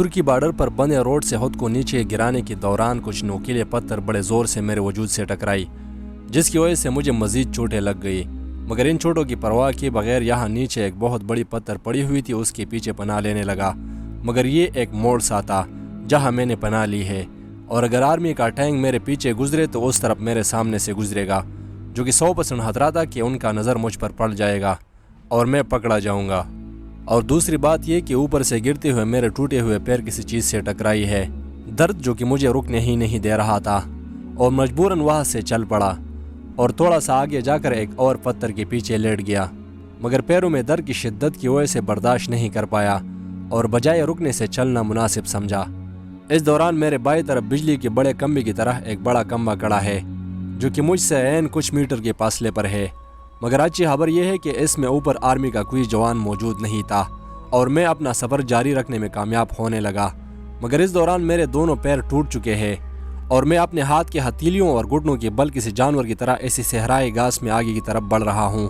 ترکی border پر بنے road سے خود کو نیچے گرانے کے دوران کچھ نوکیلے پتھر بڑے زور سے میرے وجود سے ٹکرائی، جس کی وجہ سے مجھے مزید چوٹیں لگ گئی، مگر ان چوٹوں کی پرواہ کیے بغیر یہاں نیچے ایک بہت بڑی پتھر پڑی ہوئی تھی، اس کے پیچھے پناہ لینے لگا، مگر یہ ایک موڑ سا تھا جہاں میں نے پناہ لی ہے، اور اگر آرمی کا ٹینک میرے پیچھے گزرے تو اس طرف میرے سامنے سے گزرے گا، جو کہ 100% خطرہ تھا کہ ان کا نظر مجھ پر پڑ جائے گا اور میں پکڑا جاؤں گا۔ اور دوسری بات یہ کہ اوپر سے گرتے ہوئے میرے ٹوٹے ہوئے پیر کسی چیز سے ٹکرائی ہے، درد جو کہ مجھے رکنے ہی نہیں دے رہا تھا، اور مجبوراً وہاں سے چل پڑا اور تھوڑا سا آگے جا کر ایک اور پتھر کے پیچھے لیٹ گیا، مگر پیروں میں درد کی شدت کی وجہ سے برداشت نہیں کر پایا اور بجائے رکنے سے چلنا مناسب سمجھا۔ اس دوران میرے بائیں طرف بجلی کے بڑے کھمبے کی طرح ایک بڑا کھمبا کڑا ہے، جو کہ مجھ سے عین کچھ میٹر کے فاصلے پر ہے، مگر اچھی خبر یہ ہے کہ اس میں اوپر آرمی کا کوئی جوان موجود نہیں تھا اور میں اپنا سفر جاری رکھنے میں کامیاب ہونے لگا، مگر اس دوران میرے دونوں پیر ٹوٹ چکے ہیں اور میں اپنے ہاتھ کے ہتھیلیوں اور گھٹنوں کے بل کسی جانور کی طرح ایسی صحرائی گھاس میں آگے کی طرف بڑھ رہا ہوں،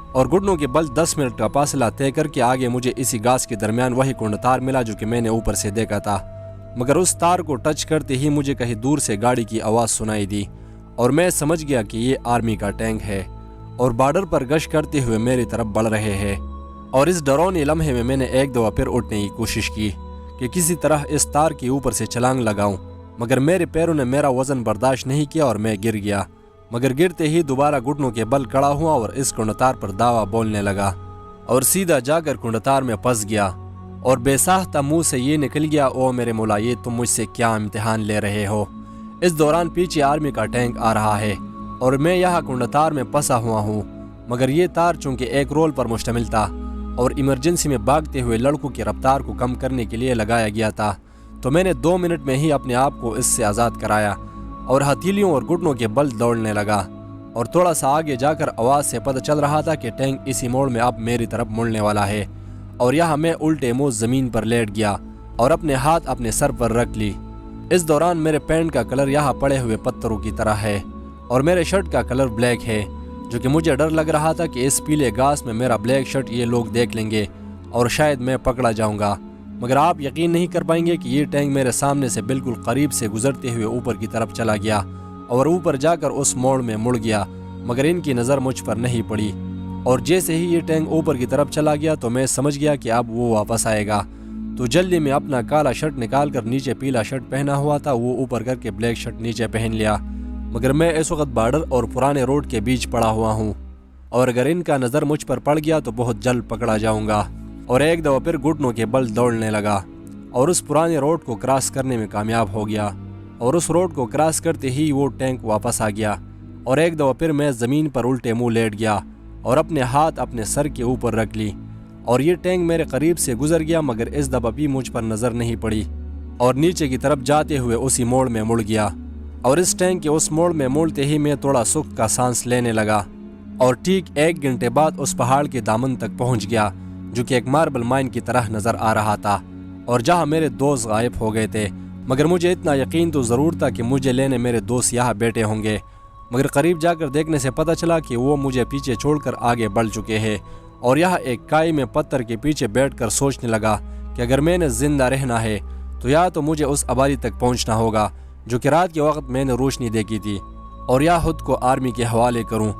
اور گھٹنوں کے بل 10 منٹ کا فاصلہ طے کر کے آگے مجھے اسی گھاس کے درمیان وہی کنڈ تار ملا جو کہ میں نے اوپر سے دیکھا تھا، مگر اس تار کو ٹچ کرتے ہی مجھے کہیں دور سے گاڑی کی آواز سنائی دی اور میں سمجھ گیا کہ یہ آرمی کا ٹینک ہے اور بارڈر پر گشت کرتے ہوئے میری طرف بڑھ رہے ہیں، اور اس ڈراؤنے لمحے میں نے ایک دفعہ پھر اٹھنے کی کوشش کی کہ کسی طرح اس تار کے اوپر سے چھلانگ لگاؤں، مگر میرے پیروں نے میرا وزن برداشت نہیں کیا اور میں گر گیا، مگر گرتے ہی دوبارہ گھٹنوں کے بل کھڑا ہوا اور اس کنڈتار پر دعویٰ بولنے لگا اور سیدھا جا کر کنڈتار میں پھنس گیا، اور بے ساختہ منہ سے یہ نکل گیا، او میرے مولا، یہ تم مجھ سے کیا امتحان لے رہے ہو؟ اس دوران پیچھے آرمی کا ٹینک آ رہا ہے اور میں یہاں کنڈتار میں پھنسا ہوا ہوں، مگر یہ تار چونکہ ایک رول پر مشتمل تھا اور ایمرجنسی میں بھاگتے ہوئے لڑکوں کی رفتار کو کم کرنے کے لیے لگایا گیا تھا، تو میں نے 2 منٹ میں ہی اپنے آپ کو اس سے آزاد کرایا اور ہتھیلیوں اور گھٹنوں کے بل دوڑنے لگا، اور تھوڑا سا آگے جا کر آواز سے پتہ چل رہا تھا کہ ٹینک اسی موڑ میں اب میری طرف مڑنے والا ہے، اور یہاں میں الٹے منہ زمین پر لیٹ گیا اور اپنے ہاتھ اپنے سر پر رکھ لی۔ اس دوران میرے پینٹ کا کلر یہاں پڑے ہوئے پتھروں کی طرح ہے اور میرے شرٹ کا کلر بلیک ہے، جو کہ مجھے ڈر لگ رہا تھا کہ اس پیلے گھاس میں میرا بلیک شرٹ یہ لوگ دیکھ لیں گے اور شاید میں پکڑا جاؤں گا، مگر آپ یقین نہیں کر پائیں گے کہ یہ ٹینک میرے سامنے سے بالکل قریب سے گزرتے ہوئے اوپر کی طرف چلا گیا اور اوپر جا کر اس موڑ میں مڑ گیا، مگر ان کی نظر مجھ پر نہیں پڑی، اور جیسے ہی یہ ٹینک اوپر کی طرف چلا گیا تو میں سمجھ گیا کہ اب وہ واپس آئے گا، تو جلدی میں اپنا کالا شرٹ نکال کر نیچے پیلا شرٹ پہنا ہوا تھا وہ اوپر کر کے بلیک شرٹ نیچے پہن لیا، مگر میں اس وقت بارڈر اور پرانے روڈ کے بیچ پڑا ہوا ہوں، اور اگر ان کا نظر مجھ پر پڑ گیا تو بہت جلد پکڑا جاؤں گا، اور ایک دفعہ پھر گھٹنوں کے بل دوڑنے لگا اور اس پرانے روڈ کو کراس کرنے میں کامیاب ہو گیا، اور اس روڈ کو کراس کرتے ہی وہ ٹینک واپس آ گیا، اور ایک دفعہ پھر میں زمین پر الٹے منہ لیٹ گیا اور اپنے ہاتھ اپنے سر کے اوپر رکھ لی، اور یہ ٹینک میرے قریب سے گزر گیا، مگر اس دفعہ بھی مجھ پر نظر نہیں پڑی اور نیچے کی طرف جاتے ہوئے اسی موڑ میں مڑ گیا، اور اس ٹینک کے اس موڑ میں مڑتے ہی میں تھوڑا سکھ کا سانس لینے لگا، اور ٹھیک 1 گھنٹے بعد اس پہاڑ کے دامن تک پہنچ گیا جو کہ ایک ماربل مائن کی طرح نظر آ رہا تھا، اور جہاں میرے دوست غائب ہو گئے تھے، مگر مجھے اتنا یقین تو ضرور تھا کہ مجھے لینے میرے دوست یہاں بیٹھے ہوں گے، مگر قریب جا کر دیکھنے سے پتہ چلا کہ وہ مجھے پیچھے چھوڑ کر آگے بڑھ چکے ہیں، اور یہاں ایک کائی میں پتھر کے پیچھے بیٹھ کر سوچنے لگا کہ اگر میں نے زندہ رہنا ہے تو یا تو مجھے اس آبادی تک پہنچنا ہوگا جو کہ رات کے وقت میں نے روشنی دیکھی تھی، اور یا خود کو آرمی کے حوالے کروں،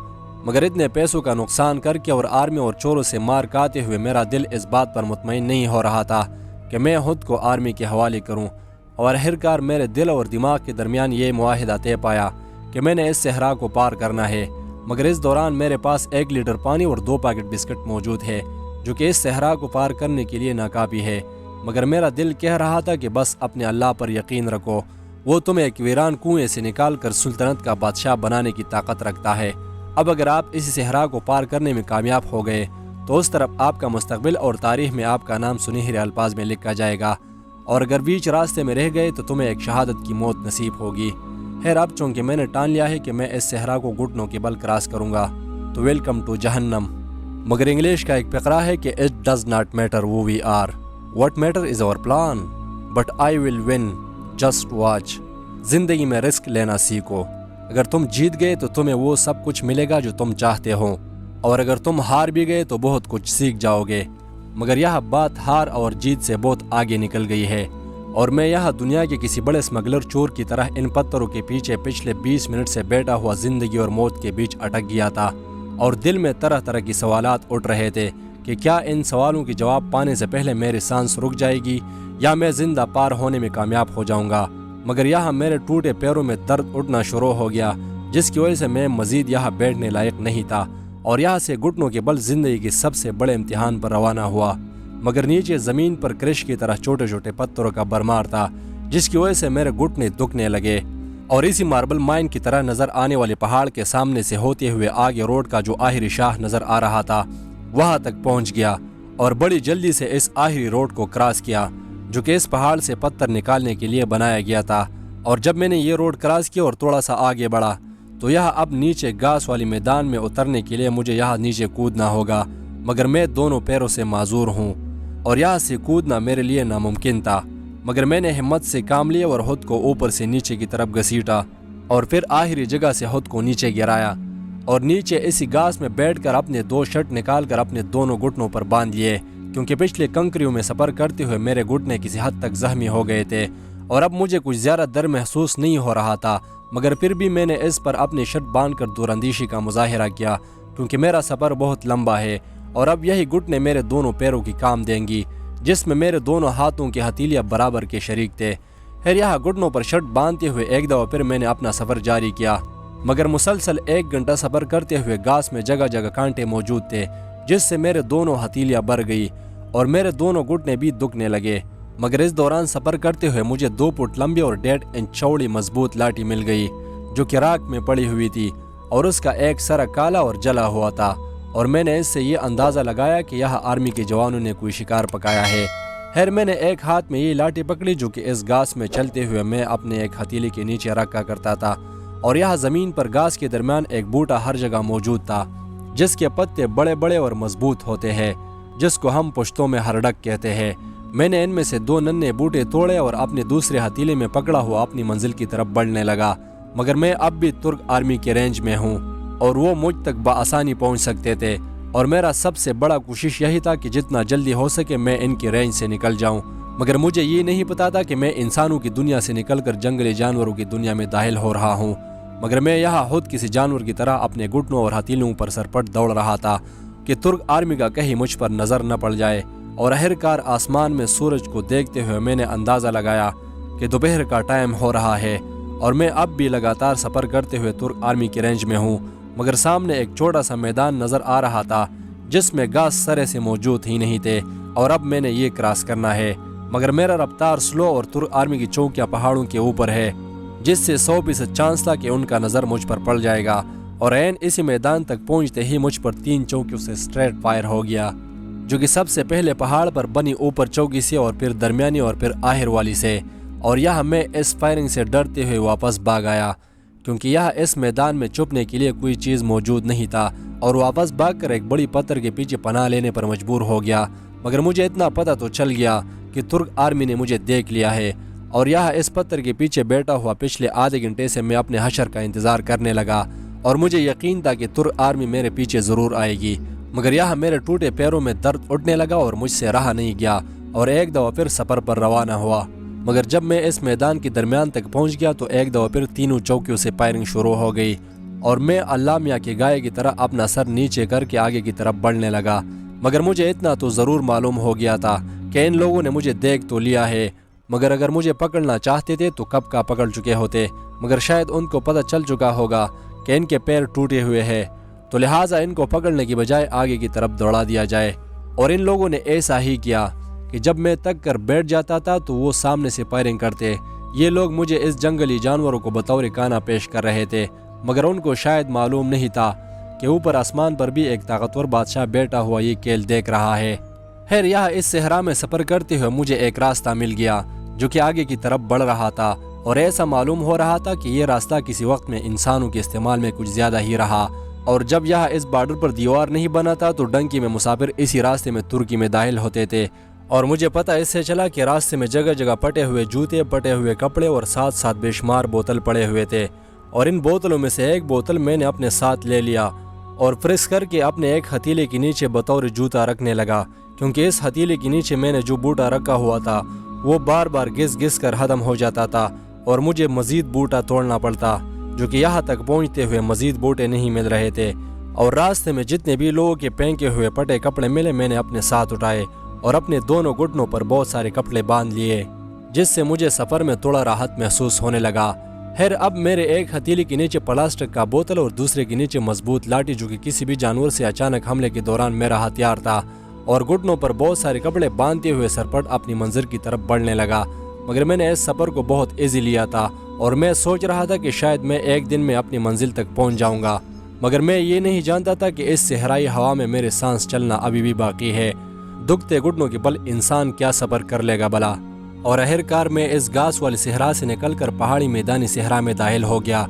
مگر اتنے پیسوں کا نقصان کر کے اور آرمی اور چوروں سے مار کھاتے ہوئے میرا دل اس بات پر مطمئن نہیں ہو رہا تھا کہ میں خود کو آرمی کے حوالے کروں، اور آخرکار میرے دل اور دماغ کے درمیان یہ معاہدہ طے پایا کہ میں نے اس صحرا کو پار کرنا ہے، مگر اس دوران میرے پاس 1 لیٹر پانی اور 2 پیکٹ بسکٹ موجود ہے جو کہ اس صحرا کو پار کرنے کے لیے ناکافی ہے، مگر میرا دل کہہ رہا تھا کہ بس اپنے اللہ پر یقین رکھو، وہ تمہیں ایک ویران کنویں سے نکال کر سلطنت کا بادشاہ بنانے کی طاقت رکھتا ہے، اب اگر آپ اس صحرا کو پار کرنے میں کامیاب ہو گئے تو اس طرف آپ کا مستقبل اور تاریخ میں آپ کا نام سنہرے الفاظ میں لکھا جائے گا، اور اگر بیچ راستے میں رہ گئے تو تمہیں ایک شہادت کی موت نصیب ہوگی۔ خیر اب چونکہ میں نے ٹان لیا ہے کہ میں اس صحرا کو گھٹنوں کے بل کراس کروں گا تو ویلکم ٹو جہنم، مگر انگلش کا ایک فقرہ ہے کہ it does not matter who we are, what matter is our plan, but I will win, just watch۔ زندگی میں رسک لینا سیکھو، اگر تم جیت گئے تو تمہیں وہ سب کچھ ملے گا جو تم چاہتے ہو، اور اگر تم ہار بھی گئے تو بہت کچھ سیکھ جاؤ گے، مگر یہ بات ہار اور جیت سے بہت آگے نکل گئی ہے، اور میں یہاں دنیا کے کسی بڑے اسمگلر چور کی طرح ان پتھروں کے پیچھے پچھلے 20 منٹ سے بیٹھا ہوا زندگی اور موت کے بیچ اٹک گیا تھا، اور دل میں طرح طرح کی سوالات اٹھ رہے تھے کہ کیا ان سوالوں کے جواب پانے سے پہلے میری سانس رک جائے گی یا میں زندہ پار ہونے میں کامیاب ہو جاؤں گا۔ مگر یہاں میرے ٹوٹے پیروں میں درد اٹھنا شروع ہو گیا، جس کی وجہ سے میں مزید یہاں بیٹھنے لائق نہیں تھا، اور یہاں سے گھٹنوں کے بل زندگی کے سب سے بڑے امتحان پر روانہ ہوا۔ مگر نیچے زمین پر کرش کی طرح چھوٹے چھوٹے پتھروں کا بھرمار تھا، جس کی وجہ سے میرے گھٹنے دکھنے لگے، اور اسی ماربل مائن کی طرح نظر آنے والے پہاڑ کے سامنے سے ہوتے ہوئے آگے روڈ کا جو آخری شاہ نظر آ رہا تھا وہاں تک پہنچ گیا، اور بڑی جلدی سے اس آخری روڈ کو کراس کیا جو کہ اس پہاڑ سے پتھر نکالنے کے لیے بنایا گیا تھا۔ اور جب میں نے یہ روڈ کراس کیا اور تھوڑا سا آگے بڑھا تو یہاں اب نیچے گھاس والی میدان میں اترنے کے لیے مجھے یہاں نیچے کودنا ہوگا، مگر میں دونوں پیروں سے معذور ہوں اور یہاں سے کودنا میرے لیے ناممکن تھا۔ مگر میں نے ہمت سے کام لیا اور خود کو اوپر سے نیچے کی طرف گھسیٹا، اور پھر آخری جگہ سے خود کو نیچے گرایا، اور نیچے اسی گھاس میں بیٹھ کر اپنے 2 شرٹ نکال کر اپنے دونوں گھٹنوں پر باندھ لیے، کیونکہ پچھلے کنکریوں میں سفر کرتے ہوئے میرے گھٹنے کسی حد تک زخمی ہو گئے تھے، اور اب مجھے کچھ زیادہ درد محسوس نہیں ہو رہا تھا۔ مگر پھر بھی میں نے اس پر اپنی شرٹ باندھ کر دور اندیشی کا مظاہرہ کیا، کیونکہ میرا سفر بہت لمبا ہے اور اب یہی گھٹنے میرے دونوں پیروں کی کام دیں گی، جس میں میرے دونوں ہاتھوں کے ہتھیلیاں برابر کے شریک تھے۔ پھر یہاں گھٹنوں پر شرٹ باندھتے ہوئے ایک دفعہ پھر میں نے اپنا سفر جاری کیا، مگر مسلسل 1 گھنٹہ سفر کرتے ہوئے گھاس میں جگہ جگہ کانٹے موجود تھے، جس سے میرے دونوں ہتھیلیاں بھر گئی اور میرے دونوں گھٹنے بھی دکھنے لگے۔ مگر اس دوران سفر کرتے ہوئے مجھے 2 فٹ لمبی اور 1.5 انچ چوڑی مضبوط لاٹھی مل گئی، جو کہ راکھ میں پڑی ہوئی تھی، اور اس کا ایک سر کالا اور جلا ہوا تھا، اور میں نے اس سے یہ اندازہ لگایا کہ یہاں آرمی کے جوانوں نے کوئی شکار پکایا ہے۔ خیر میں نے ایک ہاتھ میں یہ لاٹھی پکڑی جو کہ اس گھاس میں چلتے ہوئے میں اپنے ایک ہتھیلی کے نیچے رکھا کرتا تھا، اور یہاں زمین پر گھاس کے درمیان ایک بوٹا ہر جگہ موجود تھا، جس کے پتے بڑے بڑے اور مضبوط ہوتے ہیں، جس کو ہم پشتوں میں ہرڈک کہتے ہیں۔ میں نے ان میں سے 2 ننھے بوٹے توڑے اور اپنے دوسرے ہتھیلے میں پکڑا ہوا اپنی منزل کی طرف بڑھنے لگا، مگر میں اب بھی ترک آرمی کے رینج میں ہوں اور وہ مجھ تک بآسانی پہنچ سکتے تھے، اور میرا سب سے بڑا کوشش یہی تھا کہ جتنا جلدی ہو سکے میں ان کی رینج سے نکل جاؤں۔ مگر مجھے یہ نہیں پتا تھا کہ میں انسانوں کی دنیا سے نکل کر جنگلی جانوروں کی دنیا میں داخل ہو رہا ہوں، مگر میں یہاں خود کسی جانور کی طرح اپنے گھٹنوں اور ہتھیلیوں پر سرپٹ دوڑ رہا تھا کہ ترک آرمی کا کہیں مجھ پر نظر نہ پڑ جائے۔ اور آخرکار آسمان میں سورج کو دیکھتے ہوئے میں نے اندازہ لگایا کہ دوپہر کا ٹائم ہو رہا ہے، اور میں اب بھی لگاتار سفر کرتے ہوئے ترک آرمی کے رینج میں ہوں، مگر سامنے ایک چھوٹا سا میدان نظر آ رہا تھا جس میں گھاس سرے سے موجود ہی نہیں تھے، اور اب میں نے یہ کراس کرنا ہے، مگر میرا رفتار سلو اور ترک آرمی کی چوکیاں پہاڑوں کے اوپر ہے، جس سے 100% چانس تھا کہ ان کا نظر مجھ پر پڑ جائے گا، اور عین اسی میدان تک پہنچتے ہی مجھ پر 3 چوکیوں سے اسٹریٹ فائر ہو گیا، جو کہ سب سے پہلے پہاڑ پر بنی اوپر چوکی سے اور پھر درمیانی اور پھر آخر والی سے، اور یہاں میں اس فائرنگ سے ڈرتے ہوئے واپس بھاگ آیا، کیونکہ یہاں اس میدان میں چھپنے کے لیے کوئی چیز موجود نہیں تھا، اور واپس بھاگ کر ایک بڑی پتھر کے پیچھے پناہ لینے پر مجبور ہو گیا۔ مگر مجھے اتنا پتہ تو چل گیا کہ ترک آرمی نے مجھے دیکھ لیا ہے، اور یہاں اس پتھر کے پیچھے بیٹھا ہوا پچھلے آدھے گھنٹے سے میں اپنے حشر کا انتظار کرنے لگا، اور مجھے یقین تھا کہ ترک آرمی میرے پیچھے ضرور آئے گی، مگر یہاں میرے ٹوٹے پیروں میں درد اٹھنے لگا اور مجھ سے رہا نہیں گیا، اور ایک دفعہ پھر سفر پر روانہ ہوا۔ مگر جب میں اس میدان کے درمیان تک پہنچ گیا تو ایک دفعہ پھر 3 چوکیوں سے فائرنگ شروع ہو گئی، اور میں اللہ میاں کے گائے کی طرح اپنا سر نیچے کر کے آگے کی طرف بڑھنے لگا، مگر مجھے اتنا تو ضرور معلوم ہو گیا تھا کہ ان لوگوں نے مجھے دیکھ تو لیا ہے، مگر اگر مجھے پکڑنا چاہتے تھے تو کب کا پکڑ چکے ہوتے، مگر شاید ان کو پتہ چل چکا ہوگا کہ ان کے پیر ٹوٹے ہوئے ہیں، تو لہٰذا ان کو پکڑنے کی بجائے آگے کی طرف دوڑا دیا جائے، اور ان لوگوں نے ایسا ہی کیا کہ جب میں تک کر بیٹھ جاتا تھا تو وہ سامنے سے فائرنگ کرتے۔ یہ لوگ مجھے اس جنگلی جانوروں کو بطور کانا پیش کر رہے تھے، مگر ان کو شاید معلوم نہیں تھا کہ اوپر آسمان پر بھی ایک طاقتور بادشاہ بیٹھا ہوا یہ کھیل دیکھ رہا ہے۔ خیر یہاں اس صحرا میں سفر کرتے ہوئے مجھے ایک راستہ مل گیا جو کہ آگے کی طرف بڑھ رہا تھا، اور ایسا معلوم ہو رہا تھا کہ یہ راستہ کسی وقت میں انسانوں کے استعمال میں کچھ زیادہ ہی رہا، اور جب یہاں اس بارڈر پر دیوار نہیں بنا تھا تو ڈنکی میں مسافر اسی راستے میں ترکی میں داخل ہوتے تھے، اور مجھے پتہ اس سے چلا کہ راستے میں جگہ جگہ پٹے ہوئے جوتے، پٹے ہوئے کپڑے اور ساتھ ساتھ بے شمار بوتل پڑے ہوئے تھے، اور ان بوتلوں میں سے ایک بوتل میں نے اپنے ساتھ لے لیا اور فریس کر کے اپنے ایک ہتھیلے کے نیچے بطور جوتا رکھنے لگا، کیونکہ اس ہتھیلے کے نیچے میں نے جو بوٹا رکھا ہوا تھا وہ بار بار گھس گھس کر ختم ہو جاتا تھا اور مجھے مزید بوٹا توڑنا پڑتا، جو کہ یہاں تک پہنچتے ہوئے مزید بوٹے نہیں مل رہے تھے۔ اور راستے میں جتنے بھی لوگوں کے پھینکے ہوئے پٹے کپڑے ملے میں نے اپنے ساتھ اٹھائے اور اپنے دونوں گھٹنوں پر بہت سارے کپڑے باندھ لیے، جس سے مجھے سفر میں تھوڑا راحت محسوس ہونے لگا۔ خیر اب میرے ایک ہتھیلی کے نیچے پلاسٹک کا بوتل اور دوسرے کے نیچے مضبوط لاٹھی، جو کہ کسی بھی جانور سے اچانک حملے کے دوران میرا ہتھیار تھا، اور گھٹنوں پر بہت سارے کپڑے باندھتے ہوئے سرپٹ اپنی منزل کی طرف بڑھنے لگا۔ مگر میں نے اس سفر کو بہت ایزی لیا تھا اور میں سوچ رہا تھا کہ شاید میں ایک دن میں اپنی منزل تک پہنچ جاؤں گا، مگر میں یہ نہیں جانتا تھا کہ اس صحرائی ہوا میں میرے سانس چلنا ابھی بھی باقی ہے۔ دکھتے گھٹنوں کے بل انسان کیا سفر کر لے گا بلا۔ اور آخرکار میں اس گھاس والی صحرا سے نکل کر پہاڑی میدانی صحرا میں داخل ہو گیا،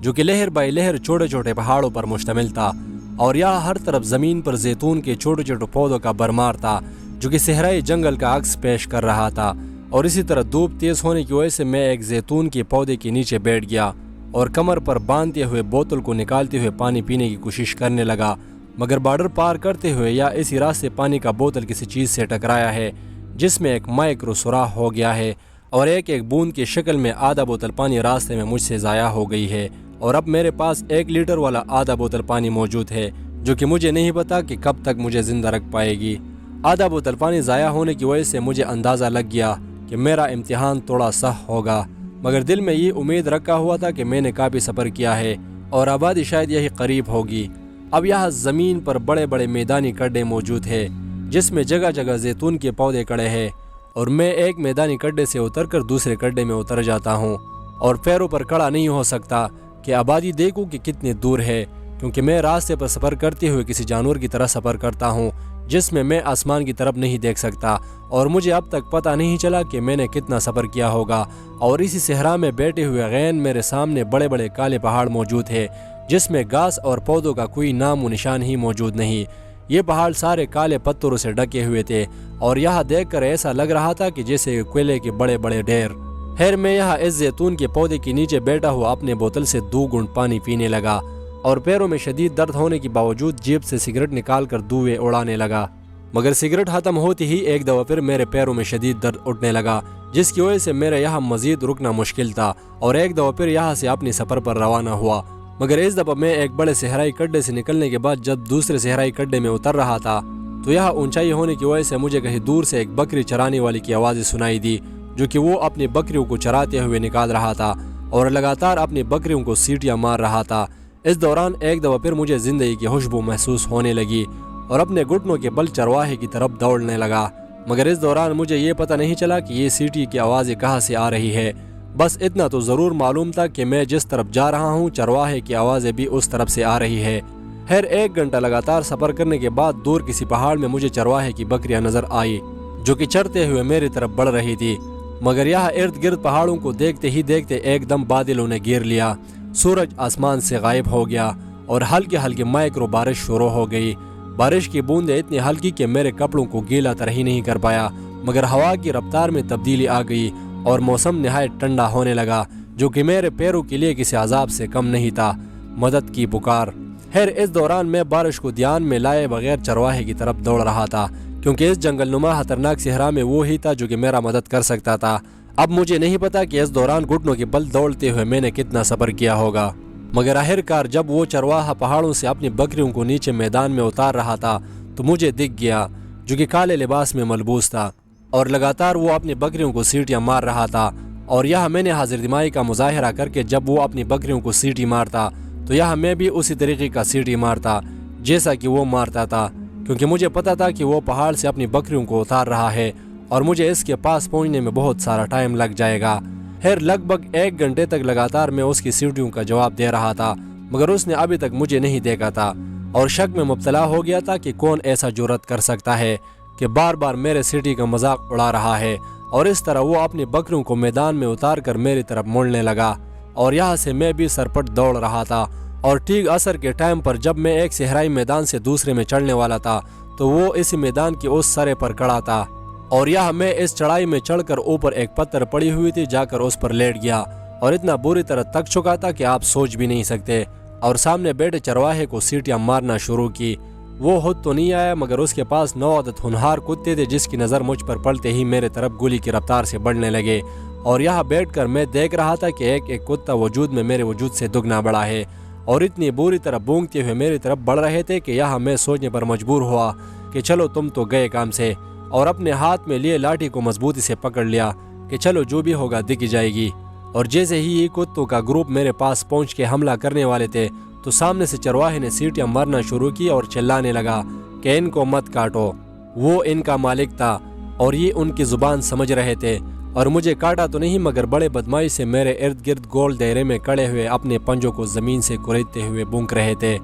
جو کہ لہر بائی لہر چھوٹے چھوٹے پہاڑوں پر مشتمل تھا، اور یہاں ہر طرف زمین پر زیتون کے چھوٹے چھوٹے پودوں کا بھرمار تھا، جو کہ صحرائی جنگل کا عکس پیش کر رہا تھا۔ اور اسی طرح دھوپ تیز ہونے کی وجہ سے میں ایک زیتون کے پودے کے نیچے بیٹھ گیا اور کمر پر باندھتے ہوئے بوتل کو نکالتے ہوئے پانی پینے کی کوشش کرنے لگا، مگر بارڈر پار کرتے ہوئے یا اسی راستے پانی کا بوتل کسی چیز سے ٹکرایا ہے، جس میں ایک مائکرو سوراخ ہو گیا ہے، اور ایک بوند کی شکل میں آدھا بوتل پانی راستے میں مجھ سے ضائع ہو گئی ہے، اور اب میرے پاس 1 لیٹر والا آدھا بوتل پانی موجود ہے، جو کہ مجھے نہیں پتا کہ کب تک مجھے زندہ رکھ پائے گی۔ آدھا بوتل پانی ضائع ہونے کی وجہ سے مجھے اندازہ لگ گیا کہ میرا امتحان تھوڑا سخت ہوگا، مگر دل میں یہ امید رکھا ہوا تھا کہ میں نے کافی سفر کیا ہے اور آبادی شاید یہی قریب ہوگی۔ اب یہاں زمین پر بڑے بڑے میدانی گڈھے موجود ہیں، جس میں جگہ جگہ زیتون کے پودے کڑے ہیں، اور میں ایک میدانی گڈھے سے اتر کر دوسرے گڈھے میں اتر جاتا ہوں اور پیروں پر کھڑا نہیں ہو سکتا کہ آبادی دیکھوں کہ کتنی دور ہے، کیونکہ میں راستے پر سفر کرتے ہوئے کسی جانور کی طرح سفر کرتا ہوں، جس میں آسمان کی طرف نہیں دیکھ سکتا، اور مجھے اب تک پتہ نہیں چلا کہ میں نے کتنا سفر کیا ہوگا۔ اور اسی صحرا میں بیٹھے ہوئے غین میرے سامنے بڑے بڑے کالے پہاڑ موجود ہیں، جس میں گھاس اور پودوں کا کوئی نام و نشان ہی موجود نہیں۔ یہ پہاڑ سارے کالے پتھروں سے ڈھکے ہوئے تھے، اور یہاں دیکھ کر ایسا لگ رہا تھا کہ جیسے کوئلے کے بڑے بڑے ڈھیر۔ خیر میں یہاں اس زیتون کے پودے کے نیچے بیٹھا ہوا اپنے بوتل سے 2 گھونٹ پانی پینے لگا، اور پیروں میں شدید درد ہونے کے باوجود جیب سے سگریٹ نکال کر دھوئیں اڑانے لگا، مگر سگریٹ ختم ہوتی ہی ایک دفعہ پھر میرے پیروں میں شدید درد اٹھنے لگا، جس کی وجہ سے میرا یہاں مزید رکنا مشکل تھا، اور ایک دفعہ پھر یہاں سے اپنی سفر پر روانہ ہوا۔ مگر اس دفعہ میں ایک بڑے صحرائی گڈھے سے نکلنے کے بعد جب دوسرے صحرائی گڈھے میں اتر رہا تھا تو یہاں اونچائی ہونے کی وجہ سے مجھے کہیں دور سے ایک بکری چرانے والی کی آوازیں سنائی دی، جو کہ وہ اپنی بکریوں کو چراتے ہوئے نکال رہا تھا اور لگاتار اپنی بکریوں کو سیٹیاں مار رہا تھا۔ اس دوران ایک دفعہ پھر مجھے زندگی کی خوشبو محسوس ہونے لگی اور اپنے گھٹنوں کے بل چرواہے کی طرف دوڑنے لگا، مگر اس دوران مجھے یہ پتہ نہیں چلا کہ یہ سیٹی کی آوازیں کہاں سے آ رہی ہے۔ بس اتنا تو ضرور معلوم تھا کہ میں جس طرف جا رہا ہوں چرواہے کی آوازیں بھی اس طرف سے آ رہی ہے۔ خیر 1 گھنٹہ لگاتار سفر کرنے کے بعد دور کسی پہاڑ میں مجھے چرواہے کی بکریاں نظر آئی، جو کہ چرتے ہوئے میری طرف بڑھ رہی تھی، مگر یہاں ارد گرد پہاڑوں کو دیکھتے ہی دیکھتے ایک دم بادلوں نے گھیر لیا، سورج آسمان سے غائب ہو گیا اور ہلکی ہلکی مائکرو بارش شروع ہو گئی۔ بارش کی بوندیں اتنی ہلکی کہ میرے کپڑوں کو گیلا تر ہی نہیں کر پایا، مگر ہوا کی رفتار میں تبدیلی آ گئی اور موسم نہایت ٹھنڈا ہونے لگا، جو کہ میرے پیروں کے لیے کسی عذاب سے کم نہیں تھا۔ مدد کی پکار۔ خیر اس دوران میں بارش کو دھیان میں لائے بغیر چرواہے کی طرف دوڑ رہا تھا، کیونکہ اس جنگل نما خطرناک صحرا میں وہ ہی تھا جو کہ میرا مدد کر سکتا تھا۔ اب مجھے نہیں پتا کہ اس دوران گھٹنوں کے بل دوڑتے ہوئے میں نے کتنا سفر کیا ہوگا، مگر آخرکار جب وہ چرواہا پہاڑوں سے اپنی بکریوں کو نیچے میدان میں اتار رہا تھا تو مجھے دکھ گیا، جو کہ کالے لباس میں ملبوس تھا، اور لگاتار وہ اپنی بکریوں کو سیٹیاں مار رہا تھا۔ اور یہاں میں نے حاضر دماغی کا مظاہرہ کر کے جب وہ اپنی بکریوں کو سیٹی مارتا تو یہاں میں بھی اسی طریقے کا سیٹی مارتا جیسا کہ وہ مارتا تھا، کیونکہ مجھے پتا تھا کہ وہ پہاڑ سے اپنی بکریوں کو اتار رہا ہے اور مجھے اس کے پاس پہنچنے میں بہت سارا ٹائم لگ جائے گا۔ خیر لگ بھگ 1 گھنٹے تک لگاتار میں اس کی سیٹیوں کا جواب دے رہا تھا، مگر اس نے ابھی تک مجھے نہیں دیکھا تھا، اور شک میں مبتلا ہو گیا تھا کہ کون ایسا جرأت کر سکتا ہے کہ بار بار میرے سیٹی کا مذاق اڑا رہا ہے۔ اور اس طرح وہ اپنی بکریوں کو میدان میں اتار کر میری طرف مڑنے لگا، اور یہاں سے میں بھی سرپٹ دوڑ رہا تھا۔ اور ٹھیک عصر کے ٹائم پر جب میں ایک صحرائی میدان سے دوسرے میں چڑھنے والا تھا تو وہ اس میدان کے اس سرے پر کھڑا تھا، اور یہاں میں اس چڑھائی میں چڑھ کر اوپر ایک پتھر پڑی ہوئی تھی جا کر اس پر لیٹ گیا، اور اتنا بری طرح تک چکا تھا کہ آپ سوچ بھی نہیں سکتے، اور سامنے بیٹھے چرواہے کو سیٹیاں مارنا شروع کی۔ وہ خود تو نہیں آیا مگر اس کے پاس 9 عدد ہونہار کتے تھے جس کی نظر مجھ پر پڑتے ہی میرے طرف گولی کی رفتار سے بڑھنے لگے، اور یہاں بیٹھ کر میں دیکھ رہا تھا کہ ایک ایک کتا وجود میں میرے وجود سے دگنا بڑا ہے اور اتنی بری طرح بونگتے ہوئے میری طرف بڑھ رہے تھے کہ یہاں میں سوچنے پر مجبور ہوا کہ چلو تم تو گئے کام سے، اور اپنے ہاتھ میں لیے لاٹھی کو مضبوطی سے پکڑ لیا کہ چلو جو بھی ہوگا دکھ جائے گی۔ اور جیسے ہی یہ کتوں کا گروپ میرے پاس پہنچ کے حملہ کرنے والے تھے تو سامنے سے چرواہے نے سیٹیاں مارنا شروع کی اور چلانے لگا کہ ان کو مت کاٹو، وہ ان کا مالک تھا اور یہ ان کی زبان سمجھ رہے تھے، اور مجھے کاٹا تو نہیں مگر بڑے بدمائی سے میرے ارد گرد گول دائرے میں کڑے ہوئے اپنے پنجوں کو زمین سے کریدتے ہوئے بونک رہے تھے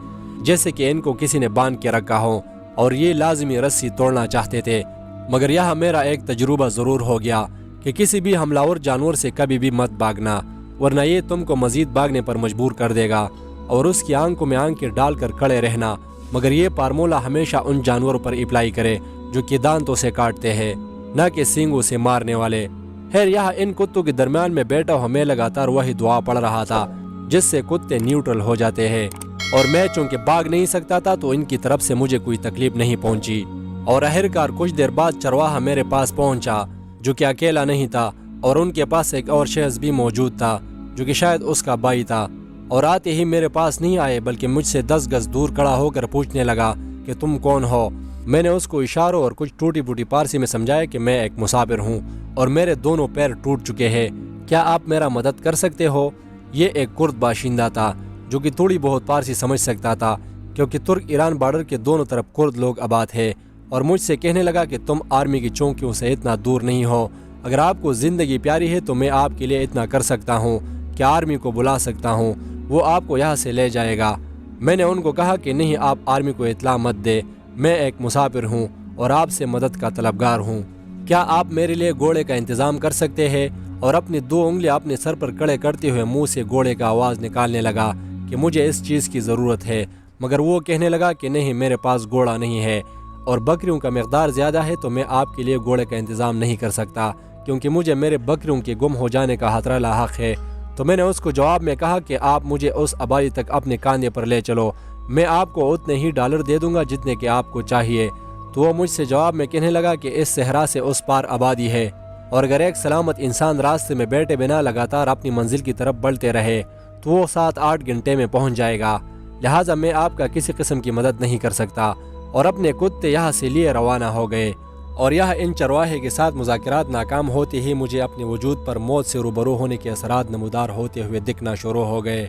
جیسے کہ ان کو کسی نے باندھ کے رکھا ہو، اور یہ لازمی رسی توڑنا چاہتے تھے۔ مگر یہاں میرا ایک تجربہ ضرور ہو گیا کہ کسی بھی حملہ جانور سے کبھی بھی مت بھاگنا، ورنہ یہ تم کو مزید بھاگنے پر مجبور کر دے گا، اور اس کی آنکھوں میں آنکھیں ڈال کر کھڑے رہنا، مگر یہ فارمولہ ہمیشہ ان جانوروں پر اپلائی کرے جو کہ دانتوں سے کاٹتے ہیں نہ کہ سینگوں سے مارنے والے۔ خیر یہاں ان کتوں کے درمیان میں بیٹھا ہمیں لگاتار وہی دعا پڑھ رہا تھا جس سے کتے نیوٹرل ہو جاتے ہیں، اور میں چونکہ بھاگ نہیں سکتا تھا تو ان کی طرف سے مجھے کوئی تکلیف نہیں پہنچی، اور آخرکار کچھ دیر بعد چرواہا میرے پاس پہنچا جو کہ اکیلا نہیں تھا، اور ان کے پاس ایک اور شخص بھی موجود تھا جو کہ شاید اس کا بھائی تھا، اور آتے ہی میرے پاس نہیں آئے بلکہ مجھ سے 10 گز دور کھڑا ہو کر پوچھنے لگا کہ تم کون ہو۔ میں نے اس کو اشاروں اور کچھ ٹوٹی پھوٹی فارسی میں سمجھایا کہ میں ایک مسافر ہوں اور میرے دونوں پیر ٹوٹ چکے ہیں، کیا آپ میرا مدد کر سکتے ہو؟ یہ ایک کرد باشندہ تھا جو کہ تھوڑی بہت فارسی سمجھ سکتا تھا کیونکہ ترک ایران بارڈر کے دونوں طرف کرد لوگ آباد ہیں، اور مجھ سے کہنے لگا کہ تم آرمی کی چوکیوں سے اتنا دور نہیں ہو، اگر آپ کو زندگی پیاری ہے تو میں آپ کے لیے اتنا کر سکتا ہوں کہ آرمی کو بلا سکتا ہوں، وہ آپ کو یہاں سے لے جائے گا۔ میں نے ان کو کہا کہ نہیں، آپ آرمی کو اطلاع مت دے، میں ایک مسافر ہوں اور آپ سے مدد کا طلبگار ہوں، کیا آپ میرے لیے گھوڑے کا انتظام کر سکتے ہیں؟ اور اپنی 2 انگلیاں اپنے سر پر کڑے کرتے ہوئے منہ سے گھوڑے کا آواز نکالنے لگا کہ مجھے اس چیز کی ضرورت ہے، مگر وہ کہنے لگا کہ نہیں میرے پاس گھوڑا نہیں ہے اور بکریوں کا مقدار زیادہ ہے تو میں آپ کے لیے گھوڑے کا انتظام نہیں کر سکتا کیونکہ مجھے میرے بکریوں کے گم ہو جانے کا خطرہ لاحق ہے۔ تو میں نے اس کو جواب میں کہا کہ آپ مجھے اس آبادی تک اپنے کاندھے پر لے چلو، میں آپ کو اتنے ہی ڈالر دے دوں گا جتنے کہ آپ کو چاہیے۔ تو وہ مجھ سے جواب میں کہنے لگا کہ اس صحرا سے اس پار آبادی ہے، اور اگر ایک سلامت انسان راستے میں بیٹھے بنا لگاتار اپنی منزل کی طرف بڑھتے رہے تو وہ 7-8 گھنٹے میں پہنچ جائے گا، لہٰذا میں آپ کا کسی قسم کی مدد نہیں کر سکتا۔ اور اپنے کتے یہاں سے لیے روانہ ہو گئے، اور یہاں ان چرواہے کے ساتھ مذاکرات ناکام ہوتے ہی مجھے اپنے وجود پر موت سے روبرو ہونے کے اثرات نمودار ہوتے ہوئے دکھنا شروع ہو گئے۔